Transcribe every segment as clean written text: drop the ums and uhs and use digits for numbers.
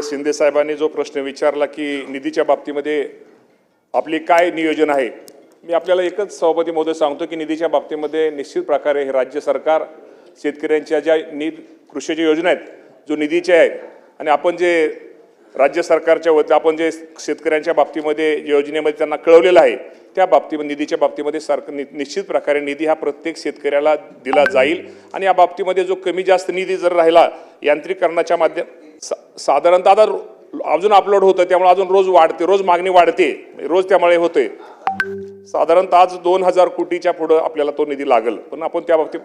शिंदे साहेबांनी जो प्रश्न विचारला की निधीच्या बाबतीमध्ये आपली काय नियोजन आहे, मी आपल्याला एकच सभापती महोदय सांगतो की निधीच्या बाबतीमध्ये निश्चित प्रकारे हे राज्य सरकार शेतकऱ्यांच्या ज्या कृषीच्या योजना आहेत, जो निधीचे आहे आणि आपण जे राज्य सरकारच्या वतीने आपण जे शेतकऱ्यांच्या बाबतीमध्ये योजनेमध्ये त्यांना कळवलेलं आहे, त्या बाबतीमध्ये निधीच्या बाबतीमध्ये सरकार निश्चित प्रकारे निधी हा प्रत्येक शेतकऱ्याला दिला जाईल आणि या बाबतीमध्ये जो कमी जास्त निधी जर राहिला यांत्रिकरणाच्या साधारणतः आता अजून अपलोड होतं, त्यामुळे अजून रोज वाढते, रोज मागणी वाढते, रोज त्यामुळे होते साधारणतः आज 2000 कोटीच्या पुढे आपल्याला तो निधी लागेल. पण आपण त्या बाबतीत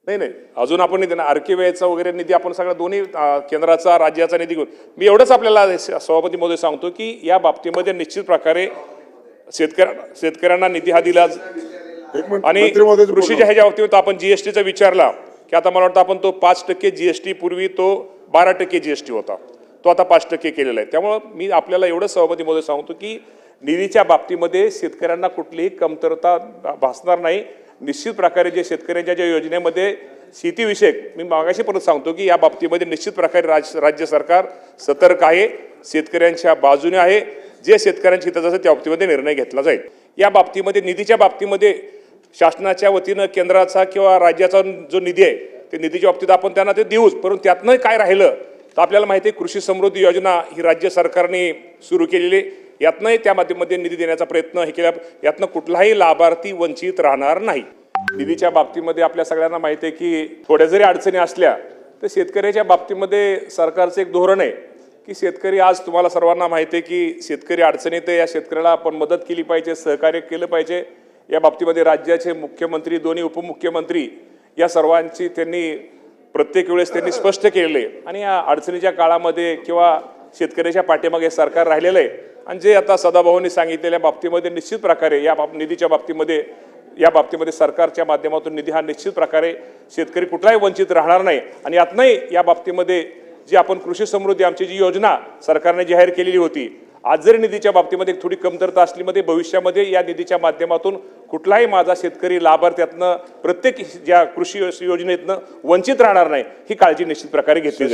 नाही अजून आपण निधी आरकेवायचा वगैरे निधी आपण सगळा दोन्ही केंद्राचा राज्याचा निधी घेऊन मी एवढंच आपल्याला सभापती महोदय सांगतो की या बाबतीमध्ये निश्चित प्रकारे शेतकऱ्यांना निधी हा दिला आणि कृषीच्या ह्याच्या बाबतीत आपण जीएसटीचा विचारला की आता मला वाटतं आपण तो 5% जीएसटी पूर्वी तो 12% जीएसटी होता, तो आता 5% केलेला आहे. त्यामुळे मी आपल्याला एवढं सभापती महोदय सांगतो की निधीच्या बाबतीमध्ये शेतकऱ्यांना कुठलीही कमतरता भासणार नाही. निश्चित प्रकारे जे शेतकऱ्यांच्या ज्या योजनेमध्ये शेतीविषयक मी मागाशी परत सांगतो की या बाबतीमध्ये निश्चित प्रकारे राज्य सरकार सतर्क आहे, शेतकऱ्यांच्या बाजूने आहे. जे शेतकऱ्यांच्या हिताचं असेल त्या बाबतीमध्ये निर्णय घेतला जाईल. या बाबतीमध्ये निधीच्या बाबतीमध्ये शासनाच्या वतीनं केंद्राचा किंवा राज्याचा जो निधी आहे ते निधीच्या बाबतीत आपण त्यांना ते देऊच, परंतु त्यातनं काय राहिलं तर आपल्याला माहिती आहे कृषी समृद्धी योजना ही राज्य सरकारने सुरू केलेली, यातनंही त्या माध्यमामध्ये निधी देण्याचा प्रयत्न हे केला, यातनं कुठलाही लाभार्थी वंचित राहणार नाही. निधीच्या बाबतीमध्ये आपल्या सगळ्यांना माहिती आहे की थोड्या जरी अडचणी असल्या तर शेतकऱ्याच्या बाबतीमध्ये सरकारचं एक धोरण आहे की शेतकरी आज तुम्हाला सर्वांना माहिती आहे की शेतकरी अडचणीत आहे, या शेतकऱ्याला आपण मदत केली पाहिजे, सहकार्य केलं पाहिजे. या बाबतीमध्ये राज्याचे मुख्यमंत्री, दोन्ही उपमुख्यमंत्री या सर्वांची त्यांनी प्रत्येक वेळेस त्यांनी स्पष्ट केलेले आणि या अडचणीच्या काळामध्ये किंवा शेतकऱ्याच्या पाठीमागे सरकार राहिलेलं आहे. आणि जे आता सदाभाऊंनी सांगितलेल्या बाबतीमध्ये निश्चित प्रकारे या निधीच्या बाबतीमध्ये सरकारच्या माध्यमातून निधी हा निश्चित प्रकारे शेतकरी कुठलाही वंचित राहणार नाही. आणि यातनंही या बाबतीमध्ये जी आपण कृषी समृद्धी आमची जी योजना सरकारने जाहीर केलेली होती, आज जरी निधीच्या बाबतीमध्ये थोडी कमतरता असल्यामध्ये भविष्यामध्ये या निधीच्या माध्यमातून कुठलाही माझा शेतकरी लाभार्थ्यातनं प्रत्येक ज्या कृषी योजनेतनं वंचित राहणार नाही, ही काळजी निश्चित प्रकारे घेतली जाईल.